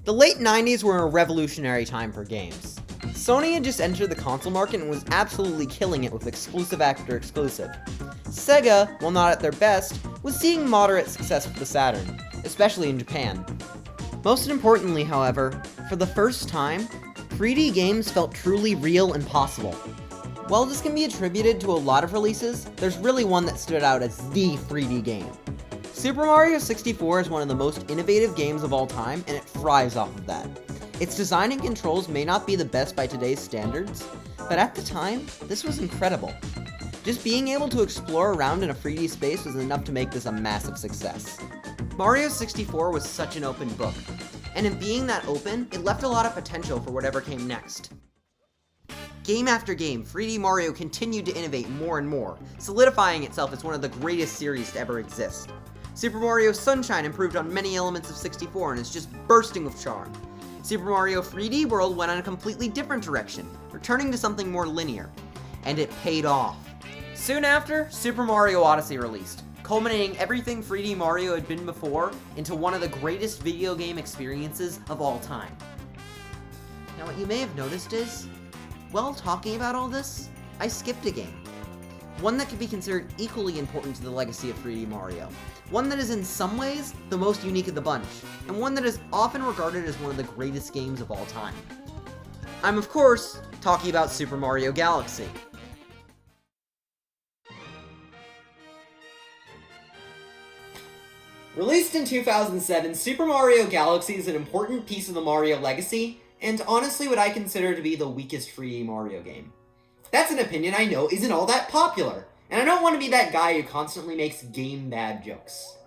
The late 90s were a revolutionary time for games. Sony had just entered the console market and was absolutely killing it with exclusive after exclusive. Sega, while not at their best, was seeing moderate success with the Saturn, especially in Japan. Most importantly, however, for the first time, 3D games felt truly real and possible. While this can be attributed to a lot of releases, there's really one that stood out as the 3D game. Super Mario 64 is one of the most innovative games of all time, and it thrives off of that. Its design and controls may not be the best by today's standards, but at the time, this was incredible. Just being able to explore around in a 3D space was enough to make this a massive success. Mario 64 was such an open book, and in being that open, it left a lot of potential for whatever came next. Game after game, 3D Mario continued to innovate more and more, solidifying itself as one of the greatest series to ever exist. Super Mario Sunshine improved on many elements of 64 and is just bursting with charm. Super Mario 3D World went on a completely different direction, returning to something more linear. And it paid off. Soon after, Super Mario Odyssey released, culminating everything 3D Mario had been before into one of the greatest video game experiences of all time. Now what you may have noticed is, while talking about all this, I skipped a game. One that could be considered equally important to the legacy of 3D Mario. One that is in some ways the most unique of the bunch, and one that is often regarded as one of the greatest games of all time. I'm of course talking about Super Mario Galaxy. Released in 2007, Super Mario Galaxy is an important piece of the Mario legacy, and honestly what I consider to be the weakest 3D Mario game. That's an opinion I know isn't all that popular, and I don't want to be that guy who constantly makes game bad jokes.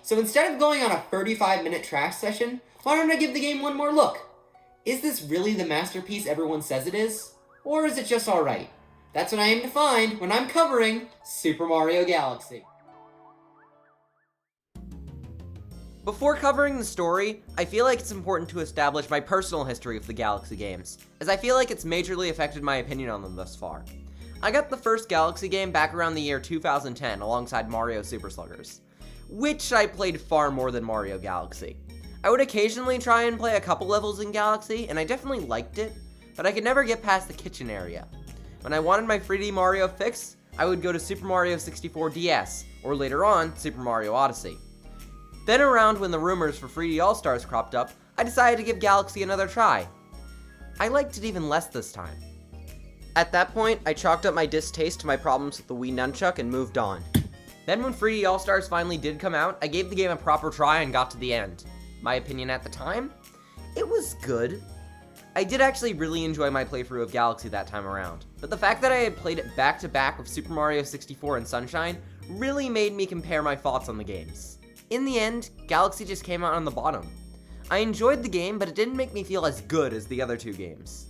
So instead of going on a 35-minute trash session, why don't I give the game one more look? Is this really the masterpiece everyone says it is? Or is it just alright? That's what I aim to find when I'm covering Super Mario Galaxy. Before covering the story, I feel like it's important to establish my personal history with the Galaxy games, as I feel like it's majorly affected my opinion on them thus far. I got the first Galaxy game back around the year 2010 alongside Mario Super Sluggers, which I played far more than Mario Galaxy. I would occasionally try and play a couple levels in Galaxy, and I definitely liked it, but I could never get past the kitchen area. When I wanted my 3D Mario fix, I would go to Super Mario 64 DS, or later on, Super Mario Odyssey. Then around when the rumors for 3D All-Stars cropped up, I decided to give Galaxy another try. I liked it even less this time. At that point, I chalked up my distaste to my problems with the Wii Nunchuck and moved on. Then when 3D All-Stars finally did come out, I gave the game a proper try and got to the end. My opinion at the time? It was good. I did actually really enjoy my playthrough of Galaxy that time around, but the fact that I had played it back to back with Super Mario 64 and Sunshine really made me compare my thoughts on the games. In the end, Galaxy just came out on the bottom. I enjoyed the game, but it didn't make me feel as good as the other two games.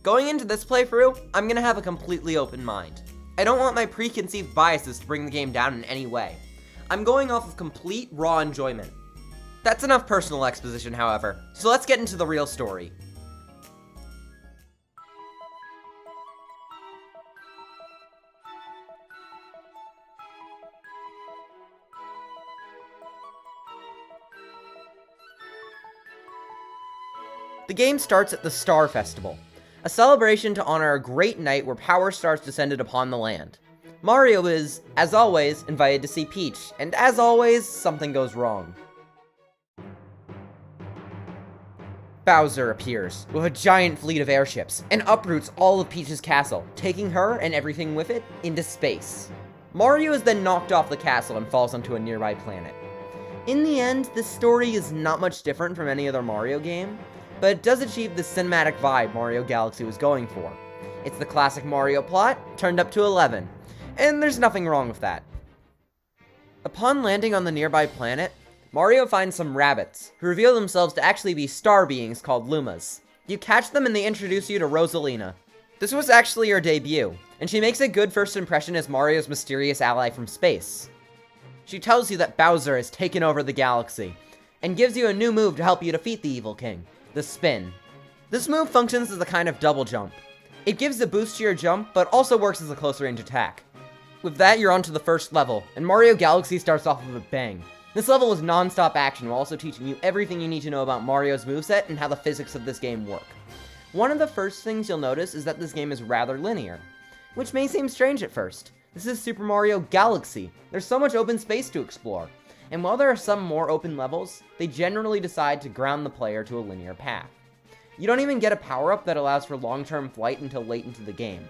Going into this playthrough, I'm gonna have a completely open mind. I don't want my preconceived biases to bring the game down in any way. I'm going off of complete, raw enjoyment. That's enough personal exposition, however, so let's get into the real story. The game starts at the Star Festival, a celebration to honor a great night where power stars descended upon the land. Mario is, as always, invited to see Peach, and as always, something goes wrong. Bowser appears, with a giant fleet of airships, and uproots all of Peach's castle, taking her, and everything with it, into space. Mario is then knocked off the castle and falls onto a nearby planet. In the end, this story is not much different from any other Mario game, but it does achieve the cinematic vibe Mario Galaxy was going for. It's the classic Mario plot, turned up to 11, and there's nothing wrong with that. Upon landing on the nearby planet, Mario finds some rabbits, who reveal themselves to actually be star beings called Lumas. You catch them and they introduce you to Rosalina. This was actually her debut, and she makes a good first impression as Mario's mysterious ally from space. She tells you that Bowser has taken over the galaxy, and gives you a new move to help you defeat the evil king. The spin. This move functions as a kind of double jump. It gives a boost to your jump, but also works as a close range attack. With that, you're on to the first level, and Mario Galaxy starts off with a bang. This level is non-stop action while also teaching you everything you need to know about Mario's moveset and how the physics of this game work. One of the first things you'll notice is that this game is rather linear, which may seem strange at first. This is Super Mario Galaxy. There's so much open space to explore, and while there are some more open levels, they generally decide to ground the player to a linear path. You don't even get a power-up that allows for long-term flight until late into the game.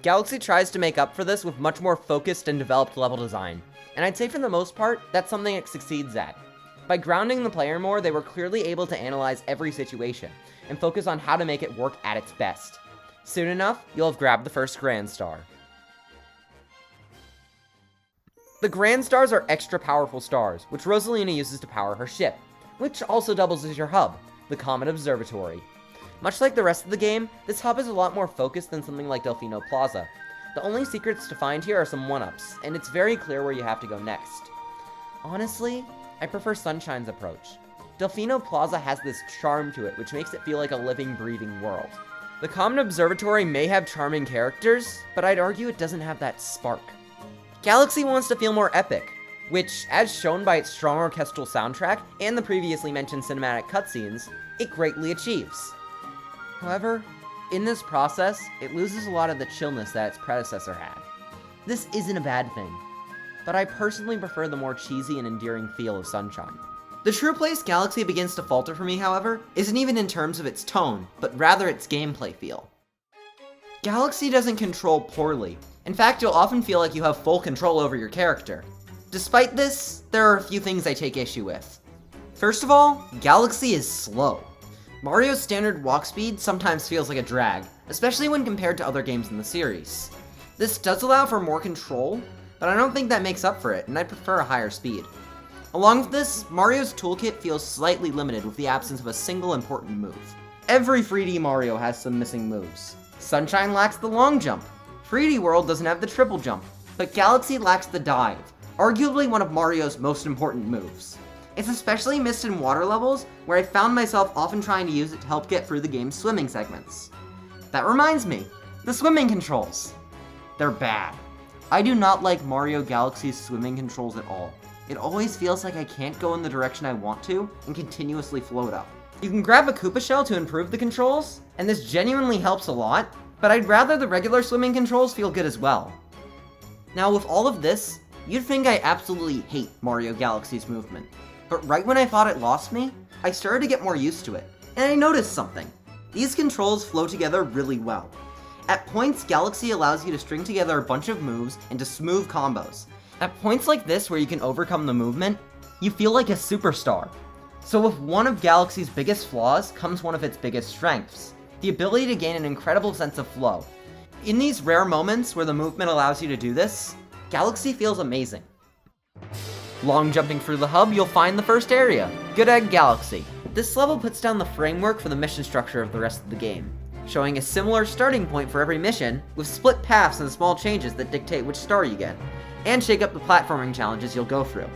Galaxy tries to make up for this with much more focused and developed level design, and I'd say for the most part, that's something it succeeds at. By grounding the player more, they were clearly able to analyze every situation, and focus on how to make it work at its best. Soon enough, you'll have grabbed the first Grand Star. The Grand Stars are extra powerful stars, which Rosalina uses to power her ship, which also doubles as your hub, the Comet Observatory. Much like the rest of the game, this hub is a lot more focused than something like Delfino Plaza. The only secrets to find here are some 1-ups, and it's very clear where you have to go next. Honestly, I prefer Sunshine's approach. Delfino Plaza has this charm to it, which makes it feel like a living, breathing world. The Comet Observatory may have charming characters, but I'd argue it doesn't have that spark. Galaxy wants to feel more epic, which, as shown by its strong orchestral soundtrack and the previously mentioned cinematic cutscenes, it greatly achieves. However, in this process, it loses a lot of the chillness that its predecessor had. This isn't a bad thing, but I personally prefer the more cheesy and endearing feel of Sunshine. The true place Galaxy begins to falter for me, however, isn't even in terms of its tone, but rather its gameplay feel. Galaxy doesn't control poorly. In fact, you'll often feel like you have full control over your character. Despite this, there are a few things I take issue with. First of all, Galaxy is slow. Mario's standard walk speed sometimes feels like a drag, especially when compared to other games in the series. This does allow for more control, but I don't think that makes up for it, and I prefer a higher speed. Along with this, Mario's toolkit feels slightly limited with the absence of a single important move. Every 3D Mario has some missing moves. Sunshine lacks the long jump. 3D World doesn't have the triple jump, but Galaxy lacks the dive, arguably one of Mario's most important moves. It's especially missed in water levels, where I found myself often trying to use it to help get through the game's swimming segments. That reminds me, the swimming controls. They're bad. I do not like Mario Galaxy's swimming controls at all. It always feels like I can't go in the direction I want to and continuously float up. You can grab a Koopa Shell to improve the controls, and this genuinely helps a lot, but I'd rather the regular swimming controls feel good as well. Now with all of this, you'd think I absolutely hate Mario Galaxy's movement. But right when I thought it lost me, I started to get more used to it, and I noticed something. These controls flow together really well. At points, Galaxy allows you to string together a bunch of moves into smooth combos. At points like this where you can overcome the movement, you feel like a superstar. So with one of Galaxy's biggest flaws comes one of its biggest strengths, the ability to gain an incredible sense of flow. In these rare moments where the movement allows you to do this, Galaxy feels amazing. Long jumping through the hub, you'll find the first area, Good Egg Galaxy. This level puts down the framework for the mission structure of the rest of the game, showing a similar starting point for every mission, with split paths and small changes that dictate which star you get, and shake up the platforming challenges you'll go through.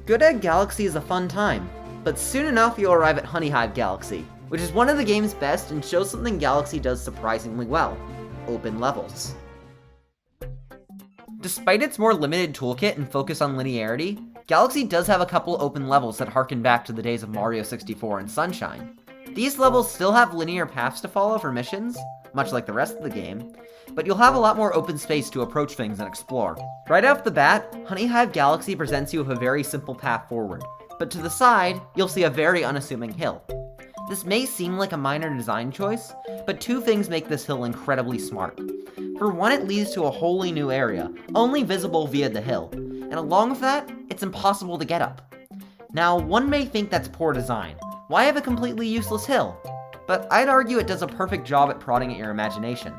Good Egg Galaxy is a fun time, but soon enough you'll arrive at Honey Hive Galaxy, which is one of the game's best and shows something Galaxy does surprisingly well: open levels. Despite its more limited toolkit and focus on linearity, Galaxy does have a couple open levels that harken back to the days of Mario 64 and Sunshine. These levels still have linear paths to follow for missions, much like the rest of the game, but you'll have a lot more open space to approach things and explore. Right off the bat, Honey Hive Galaxy presents you with a very simple path forward, but to the side, you'll see a very unassuming hill. This may seem like a minor design choice, but two things make this hill incredibly smart. For one, it leads to a wholly new area, only visible via the hill, and along with that, it's impossible to get up. Now, one may think that's poor design. Why have a completely useless hill? But I'd argue it does a perfect job at prodding at your imagination.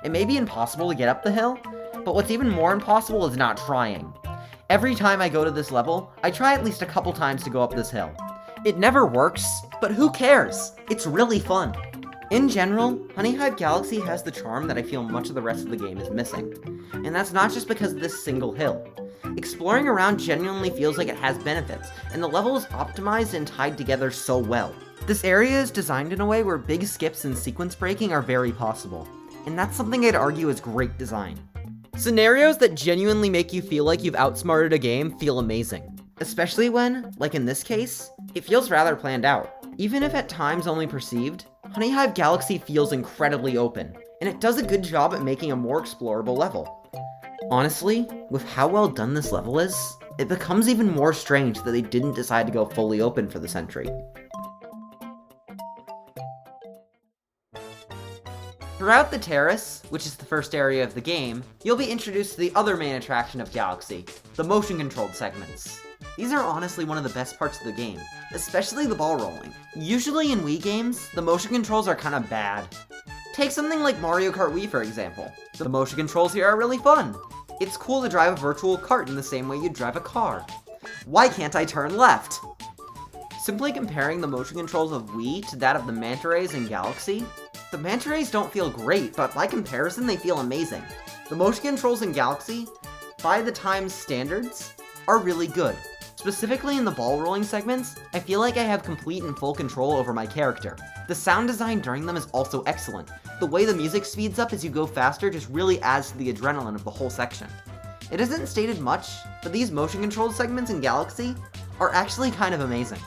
It may be impossible to get up the hill, but what's even more impossible is not trying. Every time I go to this level, I try at least a couple times to go up this hill. It never works, but who cares? It's really fun. In general, Honey Hive Galaxy has the charm that I feel much of the rest of the game is missing. And that's not just because of this single hill. Exploring around genuinely feels like it has benefits, and the level is optimized and tied together so well. This area is designed in a way where big skips and sequence breaking are very possible, and that's something I'd argue is great design. Scenarios that genuinely make you feel like you've outsmarted a game feel amazing. Especially when, like in this case, it feels rather planned out. Even if at times only perceived, Honeyhive Galaxy feels incredibly open, and it does a good job at making a more explorable level. Honestly, with how well done this level is, it becomes even more strange that they didn't decide to go fully open for this entry. Throughout the terrace, which is the first area of the game, you'll be introduced to the other main attraction of Galaxy, the motion-controlled segments. These are honestly one of the best parts of the game, especially the ball rolling. Usually in Wii games, the motion controls are kinda bad. Take something like Mario Kart Wii for example. The motion controls here are really fun. It's cool to drive a virtual cart in the same way you'd drive a car. Why can't I turn left? Simply comparing the motion controls of Wii to that of the Manta Rays in Galaxy, the Manta Rays don't feel great, but by comparison they feel amazing. The motion controls in Galaxy, by the time's standards, are really good. Specifically in the ball rolling segments, I feel like I have complete and full control over my character. The sound design during them is also excellent. The way the music speeds up as you go faster just really adds to the adrenaline of the whole section. It isn't stated much, but these motion controlled segments in Galaxy are actually kind of amazing.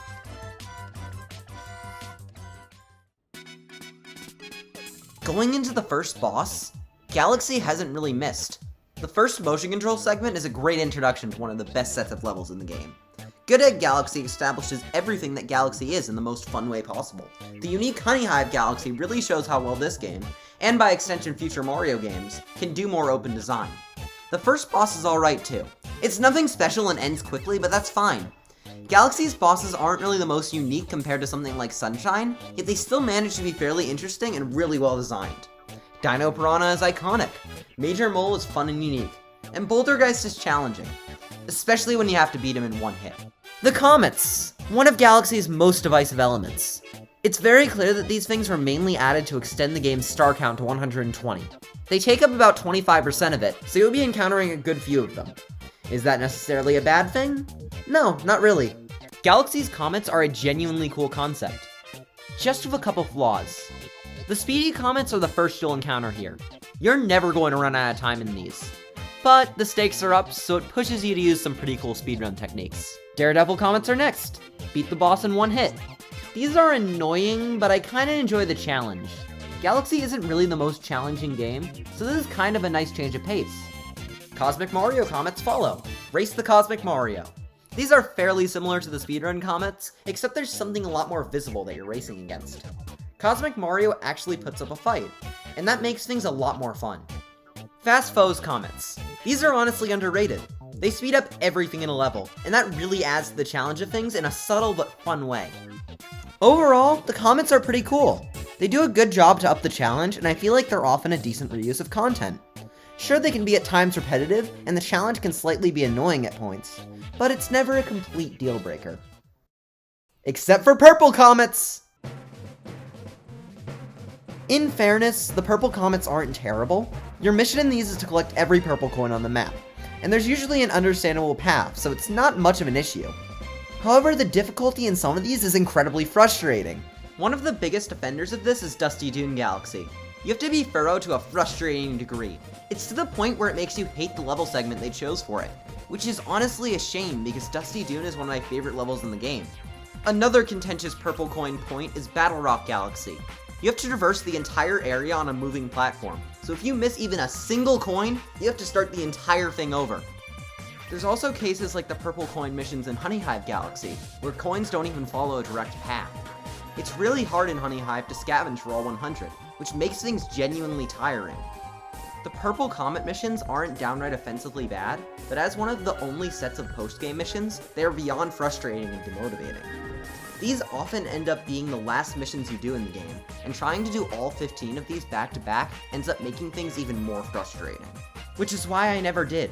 Going into the first boss, Galaxy hasn't really missed. The first motion control segment is a great introduction to one of the best sets of levels in the game. Good Egg Galaxy establishes everything that Galaxy is in the most fun way possible. The unique Honeyhive Galaxy really shows how well this game, and by extension future Mario games, can do more open design. The first boss is alright too. It's nothing special and ends quickly, but that's fine. Galaxy's bosses aren't really the most unique compared to something like Sunshine, yet they still manage to be fairly interesting and really well designed. Dino Piranha is iconic, Major Mole is fun and unique, and Bouldergeist is challenging, especially when you have to beat him in one hit. The comets! One of Galaxy's most divisive elements. It's very clear that these things were mainly added to extend the game's star count to 120. They take up about 25% of it, so you'll be encountering a good few of them. Is that necessarily a bad thing? No, not really. Galaxy's comets are a genuinely cool concept, just with a couple flaws. The speedy comets are the first you'll encounter here. You're never going to run out of time in these. But the stakes are up, so it pushes you to use some pretty cool speedrun techniques. Daredevil comets are next. Beat the boss in one hit. These are annoying, but I kinda enjoy the challenge. Galaxy isn't really the most challenging game, so this is kind of a nice change of pace. Cosmic Mario comets follow. Race the Cosmic Mario. These are fairly similar to the speedrun comets, except there's something a lot more visible that you're racing against. Cosmic Mario actually puts up a fight, and that makes things a lot more fun. Fast Foes comets. These are honestly underrated. They speed up everything in a level, and that really adds to the challenge of things in a subtle but fun way. Overall, the comets are pretty cool. They do a good job to up the challenge, and I feel like they're often a decent reuse of content. Sure, they can be at times repetitive, and the challenge can slightly be annoying at points, but it's never a complete deal breaker. Except for purple comets! In fairness, the purple comets aren't terrible. Your mission in these is to collect every purple coin on the map, and there's usually an understandable path, so it's not much of an issue. However, the difficulty in some of these is incredibly frustrating. One of the biggest offenders of this is Dusty Dune Galaxy. You have to be thorough to a frustrating degree. It's to the point where it makes you hate the level segment they chose for it, which is honestly a shame because Dusty Dune is one of my favorite levels in the game. Another contentious purple coin point is Battle Rock Galaxy. You have to traverse the entire area on a moving platform, so if you miss even a single coin, you have to start the entire thing over. There's also cases like the purple coin missions in Honeyhive Galaxy, where coins don't even follow a direct path. It's really hard in Honeyhive to scavenge for all 100, which makes things genuinely tiring. The purple comet missions aren't downright offensively bad, but as one of the only sets of post-game missions, they are beyond frustrating and demotivating. These often end up being the last missions you do in the game, and trying to do all 15 of these back to back ends up making things even more frustrating. Which is why I never did.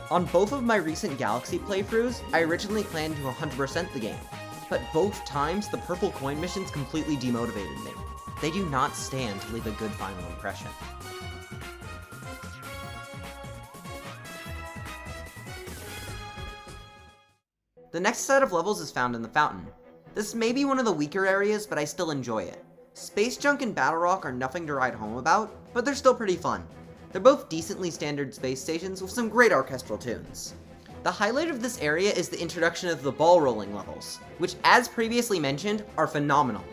On both of my recent Galaxy playthroughs, I originally planned to 100% the game, but both times the purple coin missions completely demotivated me. They do not stand to leave a good final impression. The next set of levels is found in the fountain. This may be one of the weaker areas, but I still enjoy it. Space Junk and Battle Rock are nothing to write home about, but they're still pretty fun. They're both decently standard space stations with some great orchestral tunes. The highlight of this area is the introduction of the ball rolling levels, which, as previously mentioned, are phenomenal.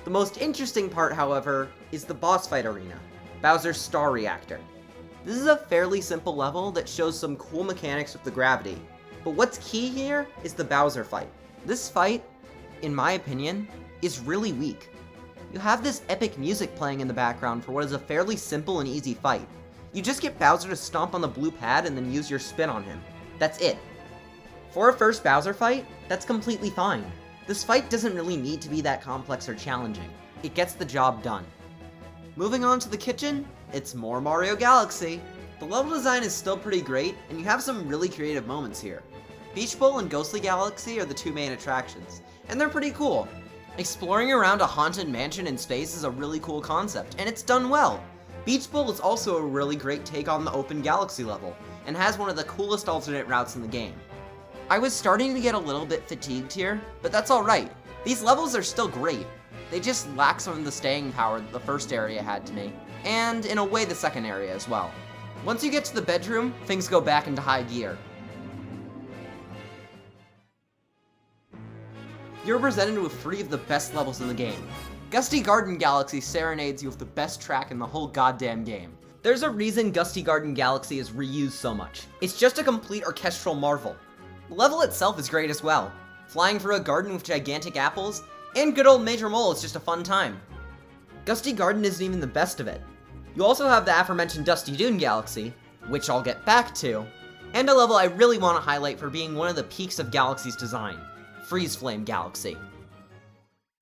The most interesting part, however, is the boss fight arena, Bowser's Star Reactor. This is a fairly simple level that shows some cool mechanics with the gravity, but what's key here is the Bowser fight. This fight, in my opinion, is really weak. You have this epic music playing in the background for what is a fairly simple and easy fight. You just get Bowser to stomp on the blue pad and then use your spin on him. That's it. For a first Bowser fight, that's completely fine. This fight doesn't really need to be that complex or challenging. It gets the job done. Moving on to the kitchen, it's more Mario Galaxy. The level design is still pretty great, and you have some really creative moments here. Beach Bowl and Ghostly Galaxy are the two main attractions, and they're pretty cool. Exploring around a haunted mansion in space is a really cool concept, and it's done well. Beach Bowl is also a really great take on the open galaxy level, and has one of the coolest alternate routes in the game. I was starting to get a little bit fatigued here, but that's alright. These levels are still great. They just lack some of the staying power that the first area had to me, and in a way the second area as well. Once you get to the bedroom, things go back into high gear. You're presented with 3 of the best levels in the game. Gusty Garden Galaxy serenades you with the best track in the whole goddamn game. There's a reason Gusty Garden Galaxy is reused so much. It's just a complete orchestral marvel. The level itself is great as well. Flying through a garden with gigantic apples, and good old Major Mole is just a fun time. Gusty Garden isn't even the best of it. You also have the aforementioned Dusty Dune Galaxy, which I'll get back to, and a level I really want to highlight for being one of the peaks of Galaxy's design, Freeze Flame Galaxy.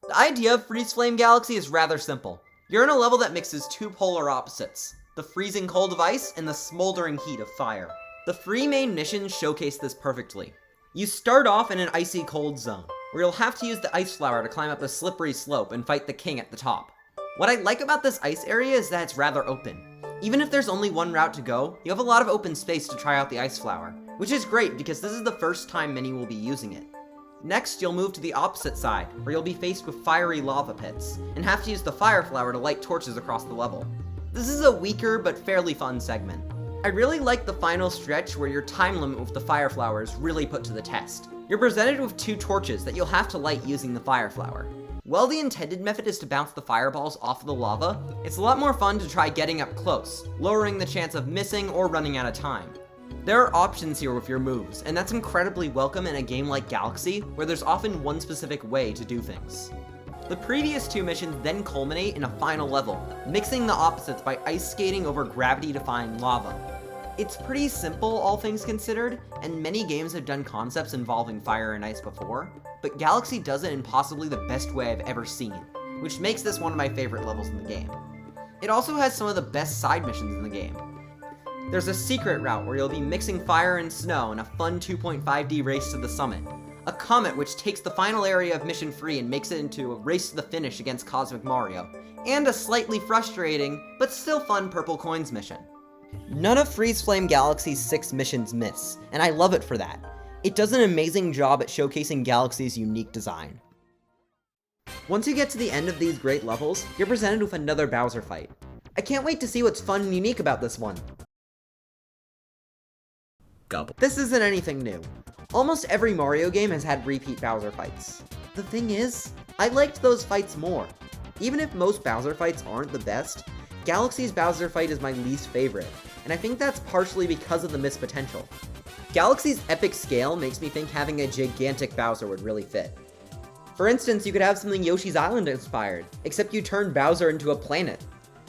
The idea of Freeze Flame Galaxy is rather simple. You're in a level that mixes 2 polar opposites, the freezing cold of ice and the smoldering heat of fire. The 3 main missions showcase this perfectly. You start off in an icy cold zone, where you'll have to use the ice flower to climb up a slippery slope and fight the king at the top. What I like about this ice area is that it's rather open. Even if there's only one route to go, you have a lot of open space to try out the ice flower, which is great because this is the first time many will be using it. Next, you'll move to the opposite side, where you'll be faced with fiery lava pits, and have to use the fire flower to light torches across the level. This is a weaker but fairly fun segment. I really like the final stretch where your time limit with the fire flower is really put to the test. You're presented with 2 torches that you'll have to light using the fire flower. While the intended method is to bounce the fireballs off of the lava, it's a lot more fun to try getting up close, lowering the chance of missing or running out of time. There are options here with your moves, and that's incredibly welcome in a game like Galaxy, where there's often one specific way to do things. The previous 2 missions then culminate in a final level, mixing the opposites by ice skating over gravity-defying lava. It's pretty simple, all things considered, and many games have done concepts involving fire and ice before, but Galaxy does it in possibly the best way I've ever seen, which makes this one of my favorite levels in the game. It also has some of the best side missions in the game. There's a secret route where you'll be mixing fire and snow in a fun 2.5D race to the summit, a comet which takes the final area of Mission 3 and makes it into a race to the finish against Cosmic Mario, and a slightly frustrating, but still fun purple coins mission. None of Freeze Flame Galaxy's 6 missions miss, and I love it for that. It does an amazing job at showcasing Galaxy's unique design. Once you get to the end of these great levels, you're presented with another Bowser fight. I can't wait to see what's fun and unique about this one. Gobble. This isn't anything new. Almost every Mario game has had repeat Bowser fights. The thing is, I liked those fights more. Even if most Bowser fights aren't the best, Galaxy's Bowser fight is my least favorite, and I think that's partially because of the missed potential. Galaxy's epic scale makes me think having a gigantic Bowser would really fit. For instance, you could have something Yoshi's Island inspired, except you turn Bowser into a planet.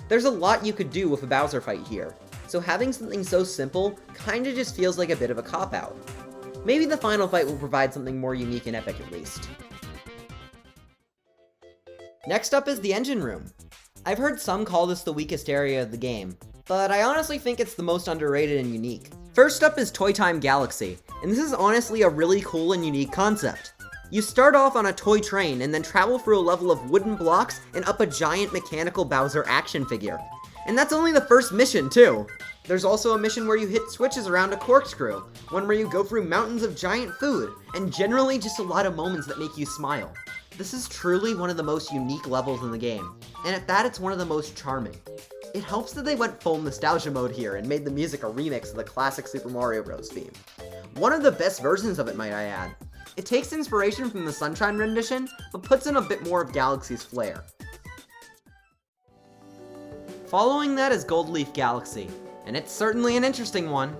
There's a lot you could do with a Bowser fight here, so having something so simple kinda just feels like a bit of a cop-out. Maybe the final fight will provide something more unique and epic at least. Next up is the engine room. I've heard some call this the weakest area of the game, but I honestly think it's the most underrated and unique. First up is Toy Time Galaxy, and this is honestly a really cool and unique concept. You start off on a toy train and then travel through a level of wooden blocks and up a giant mechanical Bowser action figure. And that's only the first mission too. There's also a mission where you hit switches around a corkscrew, one where you go through mountains of giant food, and generally just a lot of moments that make you smile. This is truly one of the most unique levels in the game, and at that it's one of the most charming. It helps that they went full nostalgia mode here and made the music a remix of the classic Super Mario Bros. Theme. One of the best versions of it, might I add. It takes inspiration from the Sunshine rendition, but puts in a bit more of Galaxy's flair. Following that is Gold Leaf Galaxy, and it's certainly an interesting one.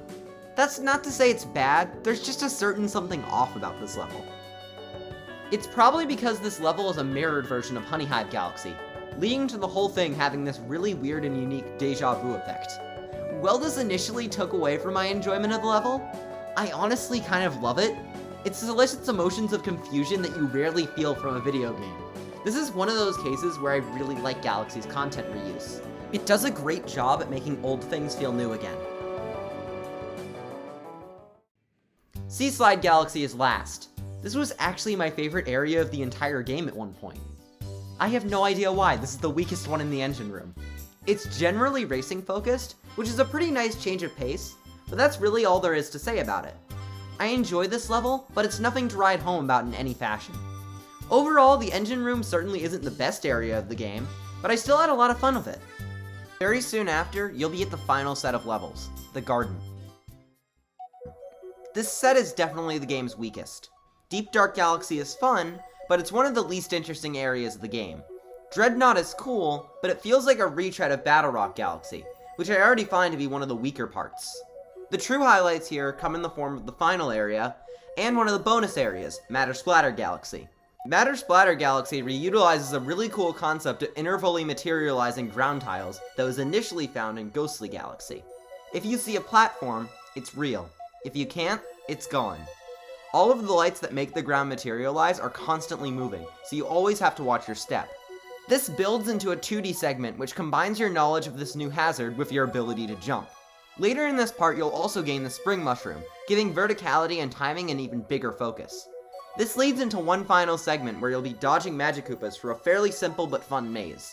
That's not to say it's bad, there's just a certain something off about this level. It's probably because this level is a mirrored version of Honey Hive Galaxy, leading to the whole thing having this really weird and unique deja vu effect. While this initially took away from my enjoyment of the level, I honestly kind of love it. It solicits emotions of confusion that you rarely feel from a video game. This is one of those cases where I really like Galaxy's content reuse. It does a great job at making old things feel new again. Sea Slide Galaxy is last. This was actually my favorite area of the entire game at one point. I have no idea why, this is the weakest one in the engine room. It's generally racing focused, which is a pretty nice change of pace, but that's really all there is to say about it. I enjoy this level, but it's nothing to write home about in any fashion. Overall, the engine room certainly isn't the best area of the game, but I still had a lot of fun with it. Very soon after, you'll be at the final set of levels, the Garden. This set is definitely the game's weakest. Deep Dark Galaxy is fun, but it's one of the least interesting areas of the game. Dreadnought is cool, but it feels like a retread of Battle Rock Galaxy, which I already find to be one of the weaker parts. The true highlights here come in the form of the final area, and one of the bonus areas, Matter Splatter Galaxy. Matter Splatter Galaxy reutilizes a really cool concept of intervally materializing ground tiles that was initially found in Ghostly Galaxy. If you see a platform, it's real. If you can't, it's gone. All of the lights that make the ground materialize are constantly moving, so you always have to watch your step. This builds into a 2D segment which combines your knowledge of this new hazard with your ability to jump. Later in this part, you'll also gain the Spring Mushroom, giving verticality and timing an even bigger focus. This leads into one final segment where you'll be dodging Magikoopas for a fairly simple but fun maze.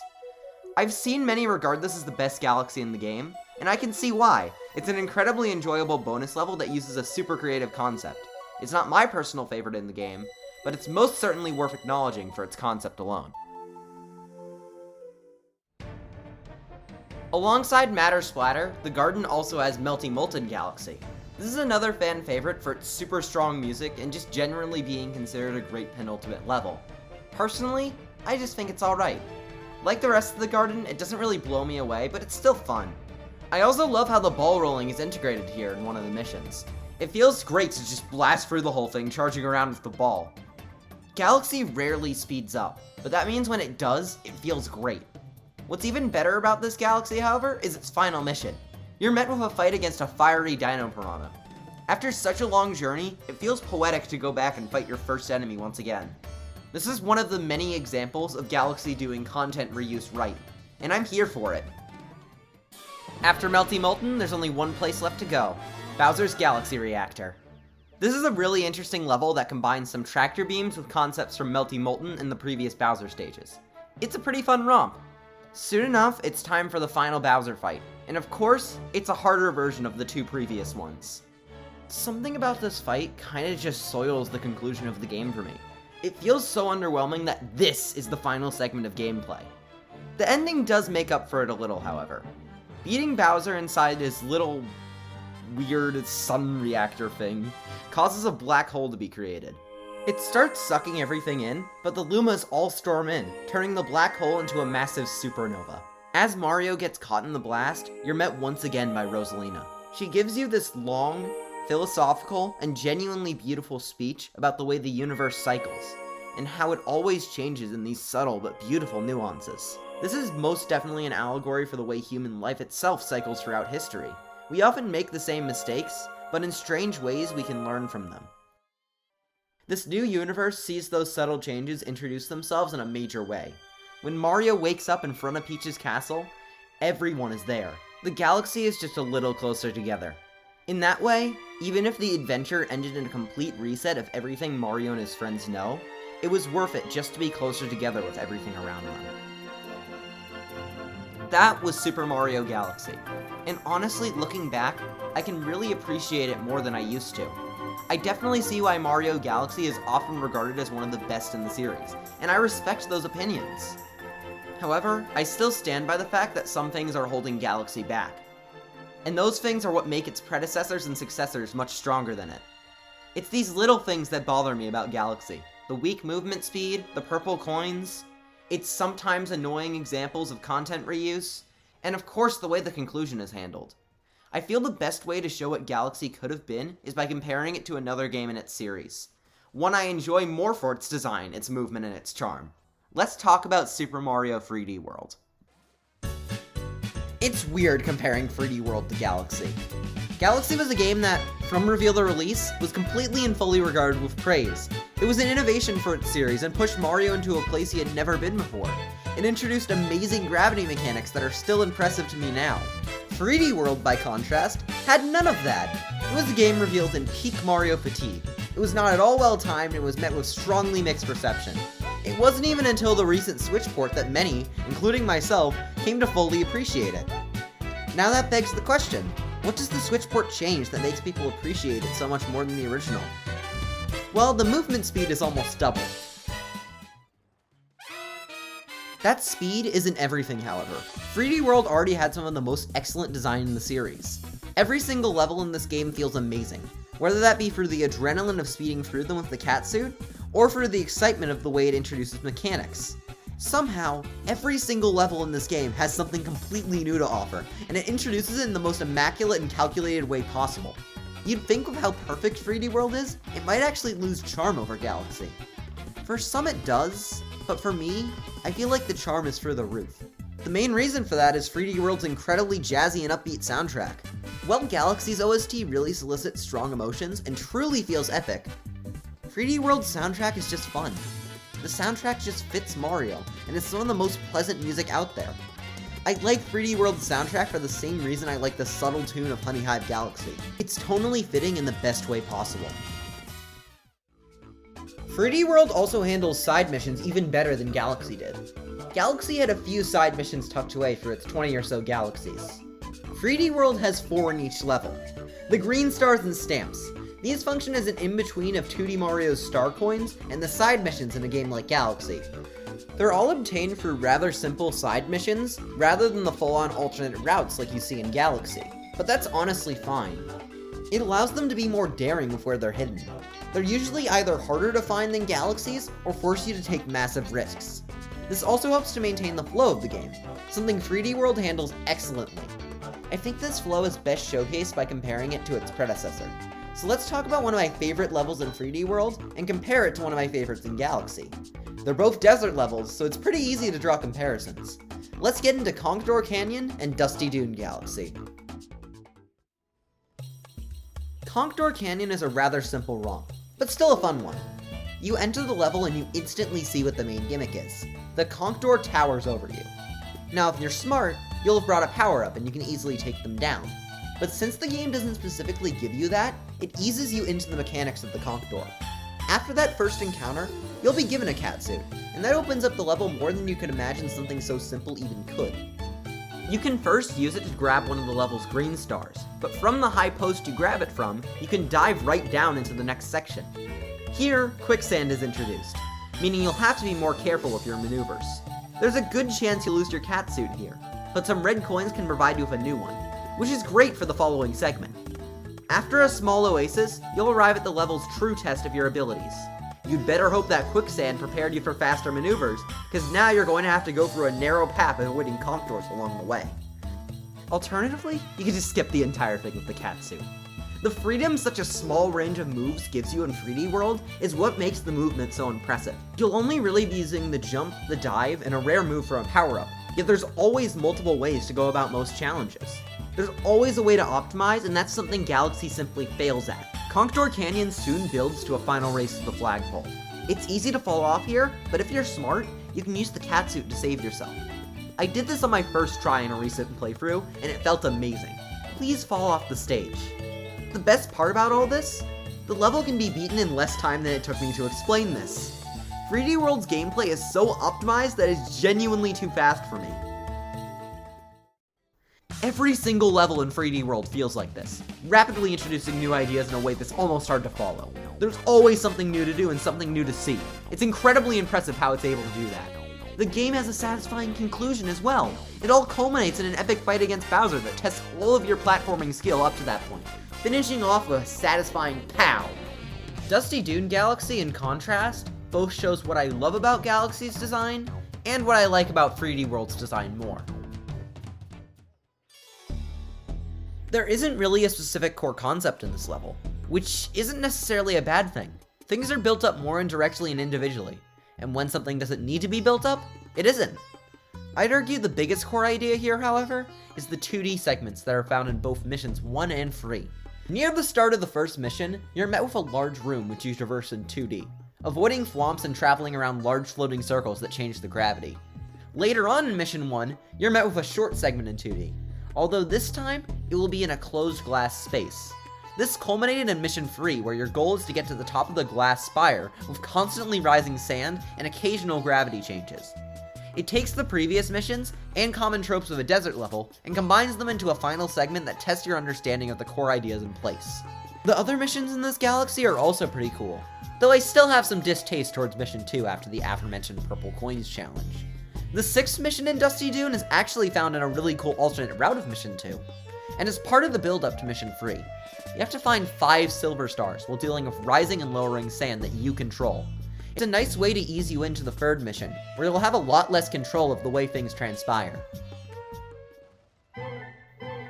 I've seen many regard this as the best galaxy in the game, and I can see why. It's an incredibly enjoyable bonus level that uses a super creative concept. It's not my personal favorite in the game, but it's most certainly worth acknowledging for its concept alone. Alongside Matter Splatter, the Garden also has Melty Molten Galaxy. This is another fan favorite for its super strong music and just generally being considered a great penultimate level. Personally, I just think it's alright. Like the rest of the Garden, it doesn't really blow me away, but it's still fun. I also love how the ball rolling is integrated here in one of the missions. It feels great to just blast through the whole thing charging around with the ball. Galaxy rarely speeds up, but that means when it does, it feels great. What's even better about this galaxy, however, is its final mission. You're met with a fight against a fiery Dino Piranha. After such a long journey, it feels poetic to go back and fight your first enemy once again. This is one of the many examples of Galaxy doing content reuse right, and I'm here for it. After Melty Molten, there's only one place left to go, Bowser's Galaxy Reactor. This is a really interesting level that combines some tractor beams with concepts from Melty Molten and the previous Bowser stages. It's a pretty fun romp. Soon enough, it's time for the final Bowser fight, and of course, it's a harder version of the two previous ones. Something about this fight kinda just soils the conclusion of the game for me. It feels so underwhelming that this is the final segment of gameplay. The ending does make up for it a little, however. Beating Bowser inside his little weird sun reactor thing causes a black hole to be created. It starts sucking everything in, but the Lumas all storm in, turning the black hole into a massive supernova. As Mario gets caught in the blast, you're met once again by Rosalina. She gives you this long, philosophical, and genuinely beautiful speech about the way the universe cycles, and how it always changes in these subtle but beautiful nuances. This is most definitely an allegory for the way human life itself cycles throughout history. We often make the same mistakes, but in strange ways we can learn from them. This new universe sees those subtle changes introduce themselves in a major way. When Mario wakes up in front of Peach's castle, everyone is there. The galaxy is just a little closer together. In that way, even if the adventure ended in a complete reset of everything Mario and his friends know, it was worth it just to be closer together with everything around them. That was Super Mario Galaxy, and honestly, looking back, I can really appreciate it more than I used to. I definitely see why Mario Galaxy is often regarded as one of the best in the series, and I respect those opinions. However, I still stand by the fact that some things are holding Galaxy back. And those things are what make its predecessors and successors much stronger than it. It's these little things that bother me about Galaxy. The weak movement speed, the purple coins, its sometimes annoying examples of content reuse, and of course the way the conclusion is handled. I feel the best way to show what Galaxy could have been is by comparing it to another game in its series. One I enjoy more for its design, its movement, and its charm. Let's talk about Super Mario 3D World. It's weird comparing 3D World to Galaxy. Galaxy was a game that, from reveal to release, was completely and fully regarded with praise. It was an innovation for its series and pushed Mario into a place he had never been before. It introduced amazing gravity mechanics that are still impressive to me now. 3D World, by contrast, had none of that. It was a game revealed in peak Mario fatigue. It was not at all well timed and was met with strongly mixed reception. It wasn't even until the recent Switch port that many, including myself, came to fully appreciate it. Now that begs the question, what does the Switch port change that makes people appreciate it so much more than the original? Well, the movement speed is almost double. That speed isn't everything, however. 3D World already had some of the most excellent design in the series. Every single level in this game feels amazing, whether that be for the adrenaline of speeding through them with the catsuit, or for the excitement of the way it introduces mechanics. Somehow, every single level in this game has something completely new to offer, and it introduces it in the most immaculate and calculated way possible. You'd think with how perfect 3D World is, it might actually lose charm over Galaxy. For some it does, but for me, I feel like the charm is through the roof. The main reason for that is 3D World's incredibly jazzy and upbeat soundtrack. While Galaxy's OST really solicits strong emotions and truly feels epic, 3D World's soundtrack is just fun. The soundtrack just fits Mario, and it's some of the most pleasant music out there. I like 3D World's soundtrack for the same reason I like the subtle tune of Honey Hive Galaxy. It's tonally fitting in the best way possible. 3D World also handles side missions even better than Galaxy did. Galaxy had a few side missions tucked away for its 20 or so galaxies. 3D World has 4 in each level. The green stars and stamps. These function as an in-between of 2D Mario's star coins and the side missions in a game like Galaxy. They're all obtained through rather simple side missions, rather than the full-on alternate routes like you see in Galaxy. But that's honestly fine. It allows them to be more daring with where they're hidden. They're usually either harder to find than Galaxies, or force you to take massive risks. This also helps to maintain the flow of the game, something 3D World handles excellently. I think this flow is best showcased by comparing it to its predecessor. So let's talk about one of my favorite levels in 3D World, and compare it to one of my favorites in Galaxy. They're both desert levels, so it's pretty easy to draw comparisons. Let's get into Conch Canyon and Dusty Dune Galaxy. Conch Canyon is a rather simple romp, but still a fun one. You enter the level and you instantly see what the main gimmick is. The Conch towers over you. Now if you're smart, you'll have brought a power-up and you can easily take them down. But since the game doesn't specifically give you that, it eases you into the mechanics of the Conch. After that first encounter, you'll be given a catsuit, and that opens up the level more than you could imagine something so simple even could. You can first use it to grab one of the level's green stars, but from the high post you grab it from, you can dive right down into the next section. Here, quicksand is introduced, meaning you'll have to be more careful with your maneuvers. There's a good chance you'll lose your catsuit here, but some red coins can provide you with a new one, which is great for the following segment. After a small oasis, you'll arrive at the level's true test of your abilities. You'd better hope that quicksand prepared you for faster maneuvers, because now you're going to have to go through a narrow path of avoiding conch along the way. Alternatively, you can just skip the entire thing with the catsuit. The freedom such a small range of moves gives you in 3D World is what makes the movement so impressive. You'll only really be using the jump, the dive, and a rare move for a power-up, yet there's always multiple ways to go about most challenges. There's always a way to optimize, and that's something Galaxy simply fails at. Conch Canyon soon builds to a final race to the flagpole. It's easy to fall off here, but if you're smart, you can use the catsuit to save yourself. I did this on my first try in a recent playthrough, and it felt amazing. Please fall off the stage. The best part about all this? The level can be beaten in less time than it took me to explain this. 3D World's gameplay is so optimized that it's genuinely too fast for me. Every single level in 3D World feels like this, rapidly introducing new ideas in a way that's almost hard to follow. There's always something new to do and something new to see. It's incredibly impressive how it's able to do that. The game has a satisfying conclusion as well. It all culminates in an epic fight against Bowser that tests all of your platforming skill up to that point, finishing off with a satisfying POW. Dusty Dune Galaxy, in contrast, both shows what I love about Galaxy's design and what I like about 3D World's design more. There isn't really a specific core concept in this level, which isn't necessarily a bad thing. Things are built up more indirectly and individually, and when something doesn't need to be built up, it isn't. I'd argue the biggest core idea here, however, is the 2D segments that are found in both missions 1 and 3. Near the start of the first mission, you're met with a large room which you traverse in 2D, avoiding thwomps and traveling around large floating circles that change the gravity. Later on in mission 1, you're met with a short segment in 2D, although this time, it will be in a closed glass space. This culminated in mission 3, where your goal is to get to the top of the glass spire with constantly rising sand and occasional gravity changes. It takes the previous missions and common tropes of a desert level and combines them into a final segment that tests your understanding of the core ideas in place. The other missions in this galaxy are also pretty cool, though I still have some distaste towards mission 2 after the aforementioned purple coins challenge. The 6th mission in Dusty Dune is actually found in a really cool alternate route of mission 2, and is part of the build up to mission 3. You have to find 5 silver stars while dealing with rising and lowering sand that you control. It's a nice way to ease you into the 3rd mission, where you'll have a lot less control of the way things transpire.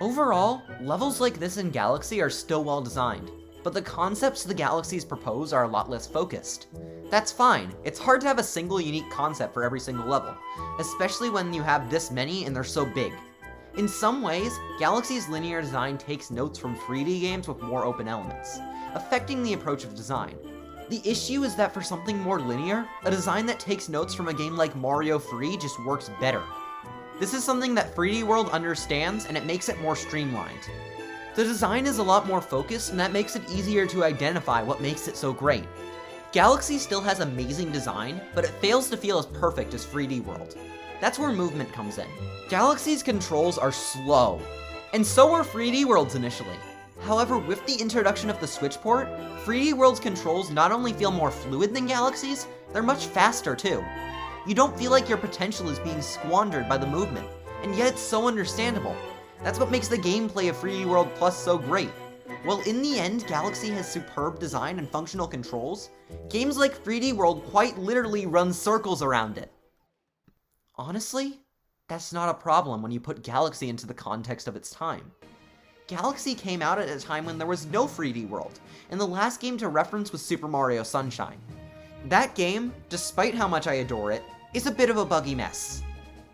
Overall, levels like this in Galaxy are still well designed, but the concepts the galaxies propose are a lot less focused. That's fine, it's hard to have a single unique concept for every single level, especially when you have this many and they're so big. In some ways, Galaxy's linear design takes notes from 3D games with more open elements, affecting the approach of design. The issue is that for something more linear, a design that takes notes from a game like Mario 3 just works better. This is something that 3D World understands, and it makes it more streamlined. The design is a lot more focused, and that makes it easier to identify what makes it so great. Galaxy still has amazing design, but it fails to feel as perfect as 3D World. That's where movement comes in. Galaxy's controls are slow, and so were 3D World's initially. However, with the introduction of the Switch port, 3D World's controls not only feel more fluid than Galaxy's, they're much faster too. You don't feel like your potential is being squandered by the movement, and yet it's so understandable. That's what makes the gameplay of 3D World Plus so great. While in the end, Galaxy has superb design and functional controls, games like 3D World quite literally run circles around it. Honestly, that's not a problem when you put Galaxy into the context of its time. Galaxy came out at a time when there was no 3D World, and the last game to reference was Super Mario Sunshine. That game, despite how much I adore it, is a bit of a buggy mess.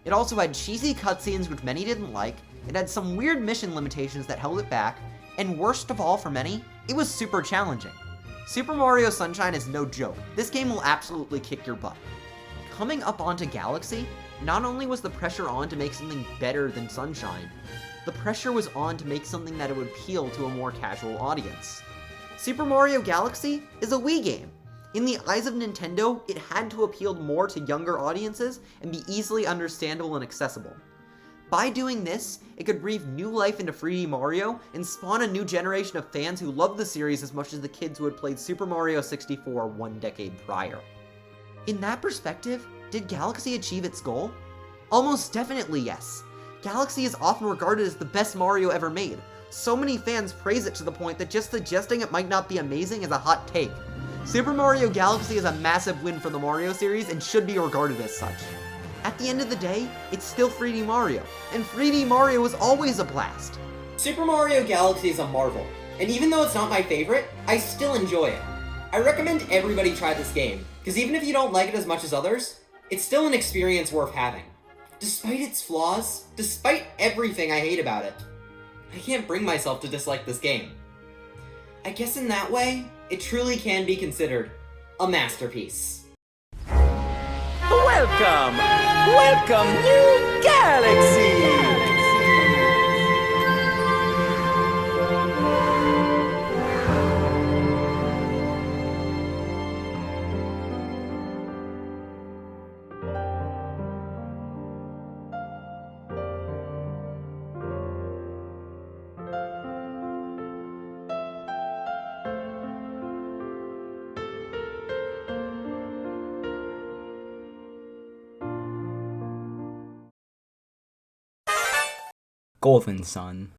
It also had cheesy cutscenes which many didn't like, it had some weird mission limitations that held it back, and worst of all for many, it was super challenging. Super Mario Sunshine is no joke, this game will absolutely kick your butt. Coming up onto Galaxy, not only was the pressure on to make something better than Sunshine, the pressure was on to make something that would appeal to a more casual audience. Super Mario Galaxy is a Wii game. In the eyes of Nintendo, it had to appeal more to younger audiences and be easily understandable and accessible. By doing this, it could breathe new life into 3D Mario and spawn a new generation of fans who love the series as much as the kids who had played Super Mario 64 one decade prior. In that perspective, did Galaxy achieve its goal? Almost definitely yes. Galaxy is often regarded as the best Mario ever made. So many fans praise it to the point that just suggesting it might not be amazing is a hot take. Super Mario Galaxy is a massive win for the Mario series and should be regarded as such. At the end of the day, it's still 3D Mario, and 3D Mario was always a blast. Super Mario Galaxy is a marvel, and even though it's not my favorite, I still enjoy it. I recommend everybody try this game, because even if you don't like it as much as others, it's still an experience worth having. Despite its flaws, despite everything I hate about it, I can't bring myself to dislike this game. I guess in that way, it truly can be considered a masterpiece. Welcome! Welcome, New Galaxy! Golden Sun.